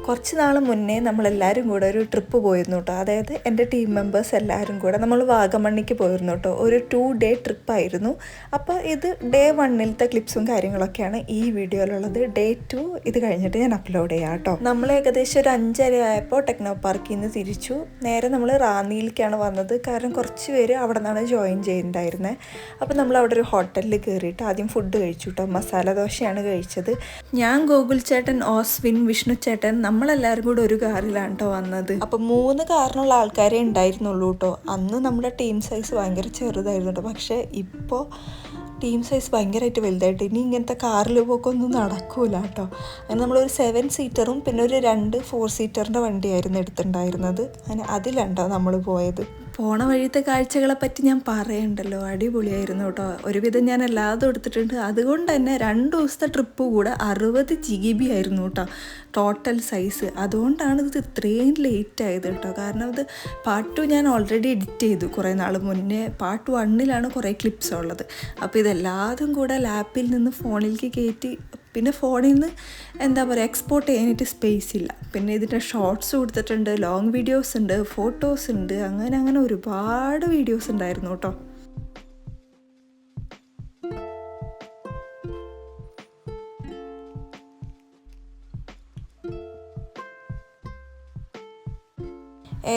കുറച്ച് നാൾ മുന്നേ നമ്മളെല്ലാവരും കൂടെ ഒരു ട്രിപ്പ് പോയിരുന്നു കേട്ടോ. അതായത് എൻ്റെ ടീം മെമ്പേഴ്സ് എല്ലാവരും കൂടെ നമ്മൾ വാഗമണ്ണിക്ക് പോയിരുന്നു കേട്ടോ. ഒരു 2 ഡേ ട്രിപ്പായിരുന്നു. അപ്പോൾ ഇത് ഡേ 1-ത്തെ ക്ലിപ്സും കാര്യങ്ങളൊക്കെയാണ് ഈ വീഡിയോയിലുള്ളത്. ഡേ 2 ഇത് കഴിഞ്ഞിട്ട് ഞാൻ അപ്ലോഡ് ചെയ്യാം കേട്ടോ. നമ്മൾ ഏകദേശം ഒരു 5:30 ആയപ്പോൾ ടെക്നോ പാർക്കിൽ നിന്ന് തിരിച്ചു. നേരെ നമ്മൾ റാന്നിയിലേക്കാണ് വന്നത്. കാരണം കുറച്ച് പേര് അവിടെ നിന്നാണ് ജോയിൻ ചെയ്യുന്നുണ്ടായിരുന്നത്. അപ്പോൾ നമ്മൾ അവിടെ ഒരു ഹോട്ടലിൽ കയറിയിട്ട് ആദ്യം ഫുഡ് കഴിച്ചു കേട്ടോ. മസാല ദോശയാണ് കഴിച്ചത്. ഞാൻ ഗോകുൽ ചേട്ടൻ, ഓസ്വിൻ, വിഷ്ണു ചേട്ടൻ നമ്മളെല്ലാവരും കൂടെ ഒരു കാറിലാണ് കേട്ടോ വന്നത്. അപ്പം 3 കാറിനുള്ള ആൾക്കാരെ ഉണ്ടായിരുന്നുള്ളൂ കേട്ടോ. അന്ന് നമ്മുടെ ടീം സൈസ് ഭയങ്കര ചെറുതായിരുന്നു കേട്ടോ. പക്ഷേ ഇപ്പോൾ ടീം സൈസ് ഭയങ്കരമായിട്ട് വലുതായിട്ട് ഇനി ഇങ്ങനത്തെ കാറിൽ പോക്കൊന്നും നടക്കൂല കേട്ടോ. അങ്ങനെ നമ്മളൊരു 7 സീറ്ററും പിന്നെ ഒരു 2 4 സീറ്ററിൻ്റെ വണ്ടിയായിരുന്നു എടുത്തിട്ടുണ്ടായിരുന്നത്. അങ്ങനെ അതിലുണ്ടോ നമ്മൾ പോയത്. പോണ വഴിയത്തെ കാഴ്ചകളെ പറ്റി ഞാൻ പറയണ്ടല്ലോ, അടിപൊളിയായിരുന്നു കേട്ടോ. ഒരുവിധം ഞാൻ എല്ലാതും എടുത്തിട്ടുണ്ട്. അതുകൊണ്ട് തന്നെ 2 ദിവസത്തെ ട്രിപ്പ് കൂടെ 60 GB ആയിരുന്നു കേട്ടോ ടോട്ടൽ സൈസ്. അതുകൊണ്ടാണ് ഇത് ഇത്രയും ലേറ്റ് ആയത് കേട്ടോ. കാരണം ഇത് പാർട്ട് 2 ഞാൻ ഓൾറെഡി എഡിറ്റ് ചെയ്തു കുറേ നാൾ മുന്നേ. പാർട്ട് 1-ലാണ് കുറേ ക്ലിപ്സ് ഉള്ളത്. അപ്പോൾ ഇതെല്ലാതും കൂടെ ലാപ്പിൽ നിന്ന് ഫോണിലേക്ക് കയറ്റി, പിന്നെ ഫോണിൽ നിന്ന് എന്താ പറയുക എക്സ്പോർട്ട് ചെയ്യാനായിട്ട് സ്പേസ് ഇല്ല. പിന്നെ ഇതിൻ്റെ ഷോർട്സ് കൊടുത്തിട്ടുണ്ട്, ലോങ് വീഡിയോസ് ഉണ്ട്, ഫോട്ടോസ് ഉണ്ട്, അങ്ങനെ ഒരുപാട് വീഡിയോസ് ഉണ്ടായിരുന്നു കേട്ടോ.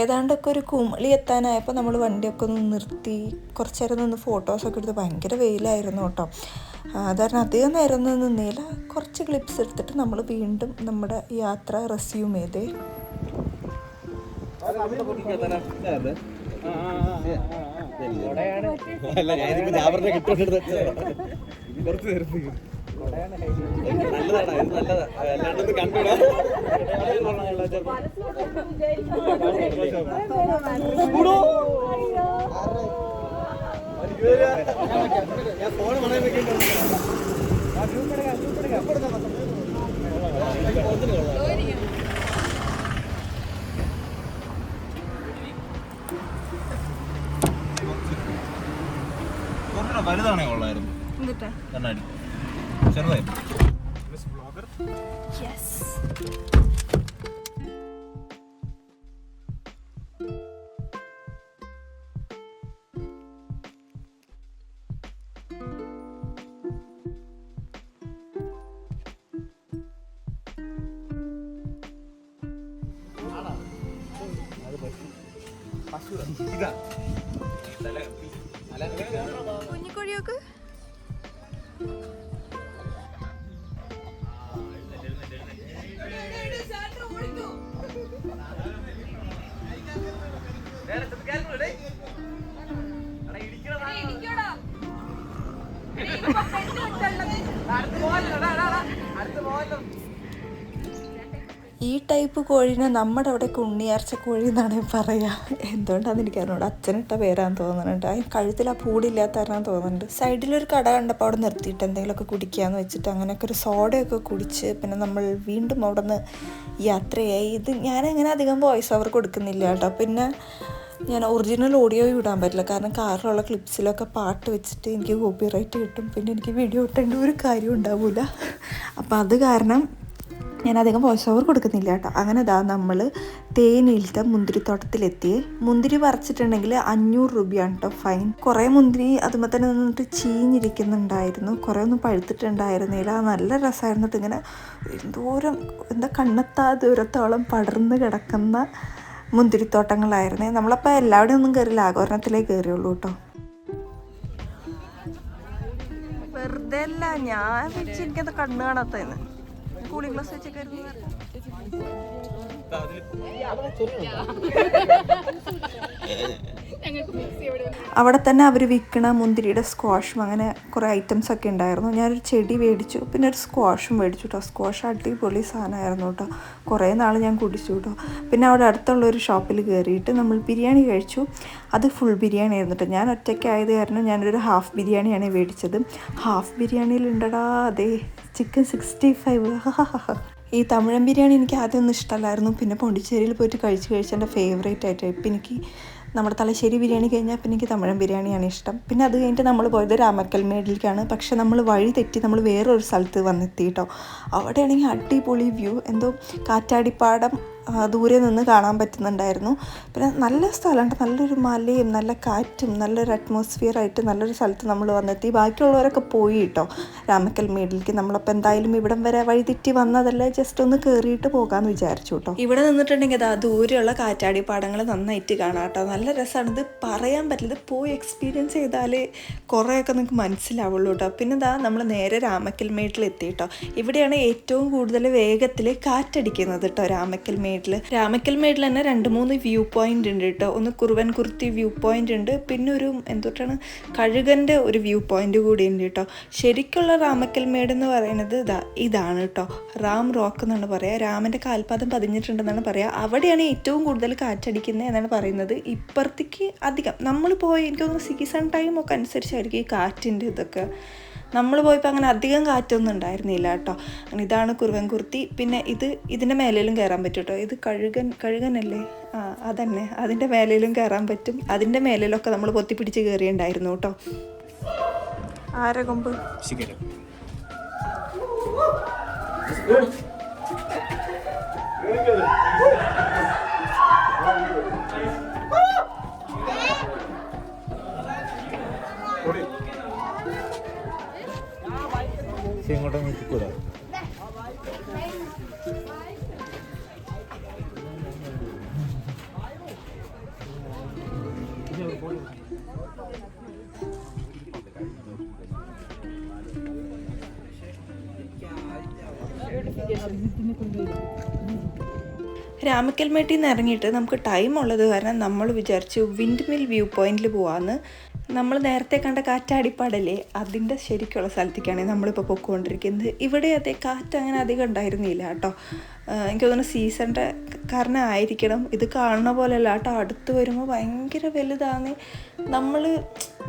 ഏതാണ്ടൊക്കെ ഒരു കുമളി എത്താനായപ്പോൾ നമ്മൾ വണ്ടിയൊക്കെ ഒന്ന് നിർത്തി കുറച്ച് നേരം നിന്ന് ഫോട്ടോസൊക്കെ എടുത്ത്. ഭയങ്കര വെയിലായിരുന്നു കേട്ടോ. കാരണം അധികം നേരം ഒന്നും നിന്നില്ല. കുറച്ച് ക്ലിപ്സ് എടുത്തിട്ട് നമ്മൾ വീണ്ടും നമ്മുടെ യാത്ര റെസ്യൂം ചെയ്തേ. വലുതാണേ കൊള്ളായിരുന്നു. കണ്ണാടി ചെറുതായിരുന്നു. കുഞ്ഞിക്കൊഴിയൊക്കെ ഈ ടൈപ്പ് കോഴീനെ നമ്മുടെ അവിടെ ഉണ്ണിയാർച്ച കോഴി എന്നാണ് പറയുക. എന്തുകൊണ്ടാണെന്ന് എനിക്കറിഞ്ഞൂടെ. അച്ഛനിട്ട പേരാന്ന് തോന്നുന്നുണ്ട്. കഴുത്തിൽ ആ പൂടില്ലാത്ത തരാൻ തോന്നുന്നുണ്ട്. സൈഡിലൊരു കട കണ്ടപ്പോൾ അവിടെ നിർത്തിയിട്ട് എന്തെങ്കിലുമൊക്കെ കുടിക്കാമെന്ന് വെച്ചിട്ട് അങ്ങനെയൊക്കെ ഒരു സോഡയൊക്കെ കുടിച്ച് പിന്നെ നമ്മൾ വീണ്ടും അവിടെ നിന്ന് യാത്രയായി. ഇത് ഞാനങ്ങനെ അധികം വോയിസ് ഓവർ കൊടുക്കുന്നില്ല കേട്ടോ. പിന്നെ ഞാൻ ഒറിജിനൽ ഓഡിയോ ഇടാൻ പറ്റില്ല. കാരണം കാറിലുള്ള ക്ലിപ്സിലൊക്കെ പാട്ട് വെച്ചിട്ട് എനിക്ക് കോപ്പിറൈറ്റ് കിട്ടും. പിന്നെ എനിക്ക് വീഡിയോ ഇട്ടേണ്ട ഒരു കാര്യം ഉണ്ടാവില്ല. അപ്പോൾ അത് കാരണം ഞാൻ അധികം വോയിസ് ഓവർ കൊടുക്കുന്നില്ല കേട്ടോ. അങ്ങനെ നമ്മൾ തേനിയിലത്തെ മുന്തിരിത്തോട്ടത്തിലെത്തി. മുന്തിരി പറിച്ചിട്ടുണ്ടെങ്കിൽ 500 രൂപയാണ് കേട്ടോ ഫൈൻ. കുറേ മുന്തിരി അതുമ്പോൾ തന്നെ നിന്നിട്ട് ചീഞ്ഞിരിക്കുന്നുണ്ടായിരുന്നു. കുറേ ഒന്നും പഴുത്തിട്ടുണ്ടായിരുന്നില്ല. നല്ല രസമായിരുന്നു കേട്ടോ. ഇങ്ങനെ എന്തോരം കണ്ണെത്താ ദൂരത്തോളം പടർന്ന് കിടക്കുന്ന മുന്തിരിത്തോട്ടങ്ങളായിരുന്നേ. നമ്മളപ്പോൾ എല്ലാവരും ഒന്നും കയറില്ല, ആഘോരണത്തിലേ കയറിയുള്ളൂ കേട്ടോ. വെറുതെ അല്ല ഞാൻ വെച്ച് എനിക്കത് കണ്ണ് കാണാത്തതെന്ന്. കൂളിംഗ് ഗ്ലാസ് വെച്ചൊക്കെ അവിടെ തന്നെ അവർ വിൽക്കണ മുന്തിരിയുടെ സ്ക്വാഷും അങ്ങനെ കുറേ ഐറ്റംസൊക്കെ ഉണ്ടായിരുന്നു. ഞാനൊരു ചെടി മേടിച്ചു, പിന്നെ ഒരു സ്ക്വാഷും മേടിച്ചു കേട്ടോ. സ്ക്വാഷ് അടിപൊളി സാധനമായിരുന്നു കേട്ടോ. കുറേ നാൾ ഞാൻ കുടിച്ചു കേട്ടോ. പിന്നെ അവിടെ അടുത്തുള്ളൊരു ഷോപ്പിൽ കയറിയിട്ട് നമ്മൾ ബിരിയാണി കഴിച്ചു. അത് ഫുൾ ബിരിയാണി ആയിരുന്നു കേട്ടോ. ഞാൻ ഒറ്റയ്ക്കായത് കാരണം ഞാനൊരു ഹാഫ് ബിരിയാണിയാണ് മേടിച്ചത്. ഹാഫ് ബിരിയാണിയിലുണ്ടടാ അതെ ചിക്കൻ 65. ഈ തമിഴൻ ബിരിയാണി എനിക്ക് ആദ്യമൊന്നും ഇഷ്ടമല്ലായിരുന്നു. പിന്നെ പോണ്ടിച്ചേരിയിൽ പോയിട്ട് കഴിച്ച് എൻ്റെ ഫേവറേറ്റ് ആയിട്ട്. ഇപ്പം എനിക്ക് നമ്മുടെ തലശ്ശേരി ബിരിയാണി കഴിഞ്ഞാൽ പിന്നെ എനിക്ക് തമിഴൻ ബിരിയാണിയാണ് ഇഷ്ടം. പിന്നെ അത് കഴിഞ്ഞിട്ട് നമ്മൾ പോയത് രാമക്കൽ മേടിലേക്കാണ്. പക്ഷെ നമ്മൾ വഴി തെറ്റി നമ്മൾ വേറൊരു സ്ഥലത്ത് വന്നെത്തി കേട്ടോ. അവിടെയാണെങ്കിൽ അടിപൊളി വ്യൂ, എന്തോ കാറ്റാടിപ്പാടം ദൂരെ നിന്ന് കാണാൻ പറ്റുന്നുണ്ടായിരുന്നു. പിന്നെ നല്ല സ്ഥലമുണ്ട്, നല്ലൊരു മലയും നല്ല കാറ്റും നല്ലൊരു അറ്റ്മോസ്ഫിയറായിട്ട് നല്ലൊരു സ്ഥലത്ത് നമ്മൾ വന്നെത്തി. ബാക്കിയുള്ളവരൊക്കെ പോയി കേട്ടോ രാമക്കൽ മേടിലേക്ക്. നമ്മളപ്പോൾ എന്തായാലും ഇവിടം വരെ വഴി തെറ്റി വന്നതല്ലേ, ജസ്റ്റ് ഒന്ന് കയറിയിട്ട് പോകാമെന്ന് വിചാരിച്ചു കേട്ടോ. ഇവിടെ നിന്നിട്ടുണ്ടെങ്കിൽ അതാ ദൂരെയുള്ള കാറ്റാടിപ്പാടങ്ങൾ നന്നായിട്ട് കാണാം കേട്ടോ. നല്ല രസമാണ്. ഇത് പറയാൻ പറ്റില്ല, ഇത് പോയി എക്സ്പീരിയൻസ് ചെയ്താലേ കുറേയൊക്കെ നിങ്ങൾക്ക് മനസ്സിലാവുള്ളൂ കേട്ടോ. പിന്നെ ഇതാ നമ്മൾ നേരെ രാമക്കൽ മേട്ടിലെത്തി കേട്ടോ. ഇവിടെയാണ് ഏറ്റവും കൂടുതൽ വേഗത്തിൽ കാറ്റടിക്കുന്നത് കേട്ടോ രാമക്കൽ മേട്ടിൽ തന്നെ 2-3 വ്യൂ പോയിന്റ് ഉണ്ട് കേട്ടോ. ഒന്ന് കുറുവൻകുർത്തി വ്യൂ പോയിന്റ് ഉണ്ട്, പിന്നെ ഒരു എന്തൊട്ടാണ് കഴുകൻ്റെ ഒരു വ്യൂ പോയിന്റ് കൂടി ഉണ്ട് കേട്ടോ. ശരിക്കുള്ള രാമക്കൽ മേട് എന്ന് പറയുന്നത് ഇതാണ് കേട്ടോ, റാം റോക്ക് എന്നാണ് പറയുക. രാമൻ്റെ കാൽപാദം പതിഞ്ഞിട്ടുണ്ടെന്നാണ് പറയുക. അവിടെയാണ് ഏറ്റവും കൂടുതൽ കാറ്റടിക്കുന്നത് എന്നാണ് പറയുന്നത്. ഇപ്പുറത്തേക്ക് അധികം നമ്മൾ പോയി എനിക്ക് തോന്നുന്നു സീസൺ ടൈം ഒക്കെ അനുസരിച്ചായിരിക്കും ഈ കാറ്റിൻ്റെ ഇതൊക്കെ. നമ്മൾ പോയപ്പോൾ അങ്ങനെ അധികം കാറ്റൊന്നും ഉണ്ടായിരുന്നില്ല കേട്ടോ. അങ്ങനെ ഇതാണ് കുറുവൻകുർത്തി. പിന്നെ ഇതിൻ്റെ മേലേലും കയറാൻ പറ്റും കേട്ടോ. ഇത് കഴുകനല്ലേ, അതന്നെ, അതിൻ്റെ മേലേലും കയറാൻ പറ്റും. അതിൻ്റെ മേലേലൊക്കെ നമ്മൾ പൊത്തിപ്പിടിച്ച് കയറിയുണ്ടായിരുന്നു കേട്ടോ. ആരകൊമ്പ് ഇങ്ങോട്ടൊന്നും എത്തിക്കൂല. രാമക്കൽമേട്ടിൽ നിന്ന് ഇറങ്ങിയിട്ട് നമുക്ക് ടൈം ഉള്ളത് കാരണം നമ്മൾ വിചാരിച്ചു വിൻഡ് മിൽ വ്യൂ പോയിന്റിൽ പോകാമെന്ന്. നമ്മൾ നേരത്തെ കണ്ട കാറ്റാടിപ്പാടല്ലേ, അതിൻ്റെ ശരിക്കുള്ള സ്ഥലത്തേക്കാണ് നമ്മളിപ്പോൾ പൊയ്ക്കൊണ്ടിരിക്കുന്നത്. ഇവിടെ അതേ കാറ്റ് അങ്ങനെ അധികം ഉണ്ടായിരുന്നില്ല കേട്ടോ. എനിക്ക് തോന്നുന്നു സീസണിൻ്റെ കാരണം ആയിരിക്കണം. ഇത് കാണുന്ന പോലെയല്ല കേട്ടോ, അടുത്ത് വരുമ്പോൾ ഭയങ്കര വലുതാണ്.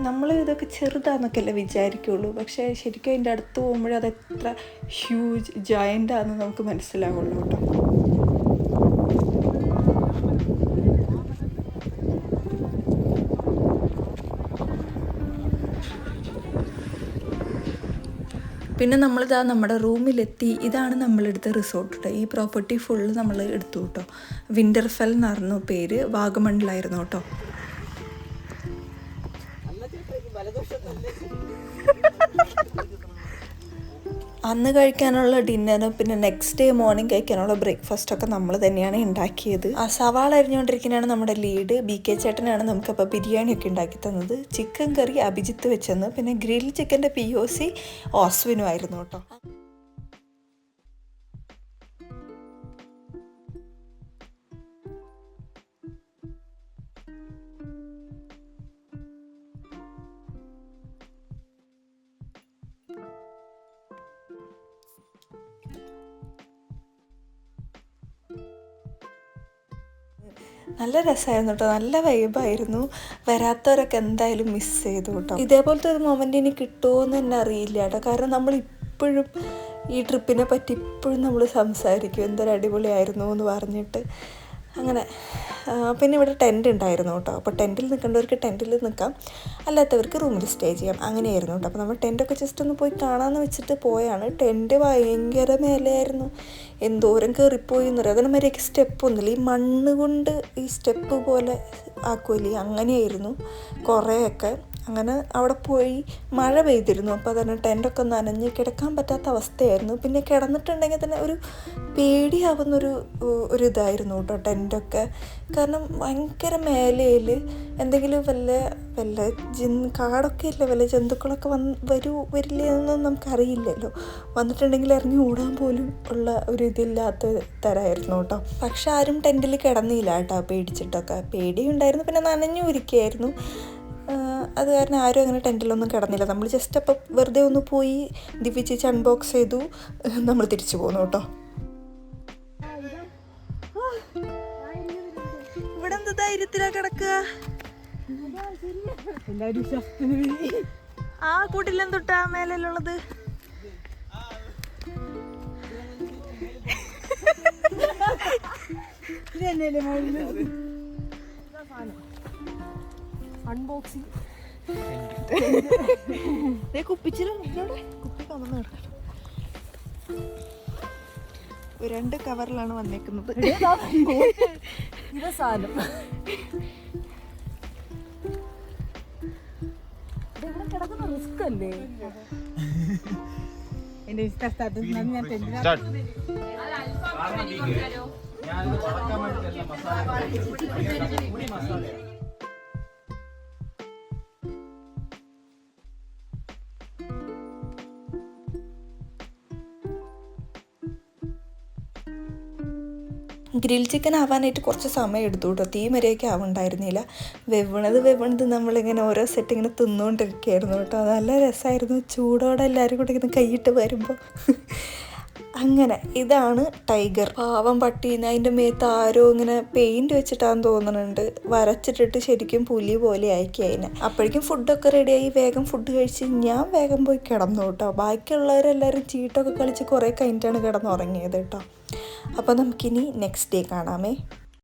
നമ്മൾ ഇതൊക്കെ ചെറുതാന്നൊക്കെ അല്ലേ വിചാരിക്കുള്ളൂ, പക്ഷേ ശരിക്കും അതിൻ്റെ അടുത്ത് പോകുമ്പോഴേ അത് എത്ര ഹ്യൂജ് ജയൻ്റാണെന്ന് നമുക്ക് മനസ്സിലാവുള്ളൂ കേട്ടോ. പിന്നെ നമ്മളിതാ നമ്മുടെ റൂമിലെത്തി. ഇതാണ് നമ്മളെടുത്ത റിസോർട്ട് കേട്ടോ. ഈ പ്രോപ്പർട്ടി ഫുള്ള് നമ്മൾ എടുത്തു കേട്ടോ. വിൻ്റർഫെൽ എന്നായിരുന്നു പേര്, വാഗമണ്ണിലായിരുന്നു കേട്ടോ. അന്ന് കഴിക്കാനുള്ള ഡിന്നറും പിന്നെ നെക്സ്റ്റ് ഡേ മോർണിംഗ് കഴിക്കാനുള്ള ബ്രേക്ക്ഫാസ്റ്റൊക്കെ നമ്മൾ തന്നെയാണ് ഉണ്ടാക്കിയത്. ആ സവാള അരിഞ്ഞുകൊണ്ടിരിക്കുന്നതാണ് നമ്മുടെ ലീഡ്. BK ചേട്ടനാണ് നമുക്കപ്പോൾ ബിരിയാണിയൊക്കെ ഉണ്ടാക്കി തന്നത്. ചിക്കൻ കറി അഭിജിത്ത് വെച്ചെന്ന്, പിന്നെ ഗ്രിൽ ചിക്കൻ്റെ POC ഓസ്വിനും ആയിരുന്നു കേട്ടോ. നല്ല രസമായിരുന്നു കേട്ടോ, നല്ല വൈബായിരുന്നു. വരാത്തവരൊക്കെ എന്തായാലും മിസ് ചെയ്തു കേട്ടോ. ഇതേപോലത്തെ ഒരു മൊമെൻ്റ് ഇനി കിട്ടുമോ എന്ന് തന്നെ അറിയില്ല കേട്ടോ. കാരണം നമ്മൾ ഇപ്പോഴും ഈ ട്രിപ്പിനെ പറ്റി ഇപ്പോഴും നമ്മൾ സംസാരിക്കും, എന്തൊരു അടിപൊളിയായിരുന്നു എന്ന് പറഞ്ഞിട്ട്. അങ്ങനെ പിന്നെ ഇവിടെ ടെൻറ്റ് ഉണ്ടായിരുന്നു കേട്ടോ. അപ്പോൾ ടെൻറ്റിൽ നിൽക്കേണ്ടവർക്ക് ടെൻറ്റിൽ നിൽക്കാം, അല്ലാത്തവർക്ക് റൂമിൽ സ്റ്റേ ചെയ്യാം, അങ്ങനെയായിരുന്നു കേട്ടോ. അപ്പോൾ നമ്മൾ ടെൻറ്റൊക്കെ ജസ്റ്റ് ഒന്ന് പോയി കാണാമെന്ന് വെച്ചിട്ട് പോയാണ്. ടെൻറ്റ് ഭയങ്കര മേലെയായിരുന്നു, എന്തോരം കയറിപ്പോയി എന്ന് പറയാം. അതിന് മര്യാദയ്ക്ക് സ്റ്റെപ്പൊന്നുമില്ല, ഈ മണ്ണ് കൊണ്ട് ഈ സ്റ്റെപ്പ് പോലെ ആക്കുമല്ലേ, അങ്ങനെയായിരുന്നു കുറേയൊക്കെ. അങ്ങനെ അവിടെ പോയി മഴ പെയ്തിരുന്നു, അപ്പോൾ തന്നെ ടെൻറ്റൊക്കെ നനഞ്ഞ് കിടക്കാൻ പറ്റാത്ത അവസ്ഥയായിരുന്നു. പിന്നെ കിടന്നിട്ടുണ്ടെങ്കിൽ തന്നെ ഒരു പേടിയാവുന്നൊരു ഇതായിരുന്നു കേട്ടോ ടെൻറ്റൊക്കെ. കാരണം ഭയങ്കര മേലയിൽ എന്തെങ്കിലും വല്ല കാടൊക്കെ ഇല്ല, വല്ല ജന്തുക്കളൊക്കെ വരില്ലേ എന്നൊന്നും നമുക്കറിയില്ലല്ലോ. വന്നിട്ടുണ്ടെങ്കിൽ ഇറങ്ങി ഓടാൻ പോലും ഉള്ള ഒരു ഇതില്ലാത്ത തരമായിരുന്നു കേട്ടോ. പക്ഷെ ആരും ടെൻറ്റിൽ കിടന്നില്ല കേട്ടോ, പേടിച്ചിട്ടൊക്കെ. പേടിയുണ്ടായിരുന്നു, പിന്നെ നനഞ്ഞു ഇരിക്കുകയായിരുന്നു. അത് കാരണം ആരും അങ്ങനെ ടെൻറ്റിലൊന്നും കിടന്നില്ല. നമ്മൾ ജസ്റ്റ് അപ്പം വെറുതെ ഒന്ന് പോയി ദിവ്യ ചേച്ചി അൺബോക്സ് ചെയ്തു, നമ്മൾ തിരിച്ചു പോന്നു കേട്ടോ. ഇവിടെ എന്താ ധൈര്യത്തിലാ കിടക്കുക? ആ കൂട്ടിലെന്തൊട്ടാ മേലുള്ളത്? അൺബോക്സിങ് കുപ്പി കമന്ന് കിടക്കണം. 2 കവറിലാണ് വന്നേക്കുന്നത്. ഇത് സാധനം ഇതെവിടെ കിടക്കുന്ന റിസ്ക് അല്ലേ? എന്റെ സ്റ്റാർട്ട്. ഗ്രിൽ ചിക്കൻ ആവാനായിട്ട് കുറച്ച് സമയം എടുത്തു കേട്ടോ. തീ മര്യാദയ്ക്ക് ആവുണ്ടായിരുന്നില്ല. വെവണത് നമ്മളിങ്ങനെ ഓരോ സെറ്റ് ഇങ്ങനെ തിന്നുകൊണ്ടിരിക്കുകയായിരുന്നു കേട്ടോ. നല്ല രസമായിരുന്നു. ചൂടോടെ എല്ലാവരും കൂടെ ഇങ്ങനെ കൈയിട്ട് വരുമ്പോൾ. അങ്ങനെ ഇതാണ് ടൈഗർ. പാവം പട്ടീനെ അതിൻ്റെ മേത്ത് ആരോ ഇങ്ങനെ പെയിൻറ്റ് വെച്ചിട്ടാന്ന് തോന്നുന്നുണ്ട് വരച്ചിട്ടിട്ട് ശരിക്കും പുലി പോലെ ആക്കി അതിനെ. അപ്പോഴേക്കും ഫുഡൊക്കെ റെഡിയായി. വേഗം ഫുഡ് കഴിച്ച് ഞാൻ വേഗം പോയി കിടന്നു കേട്ടോ. ബാക്കിയുള്ളവരെല്ലാവരും ചീട്ടൊക്കെ കളിച്ച് കുറേ കഴിഞ്ഞിട്ടാണ് കിടന്നുറങ്ങിയത് കേട്ടോ. അപ്പോൾ നമുക്കിനി നെക്സ്റ്റ് ഡേ കാണാമേ.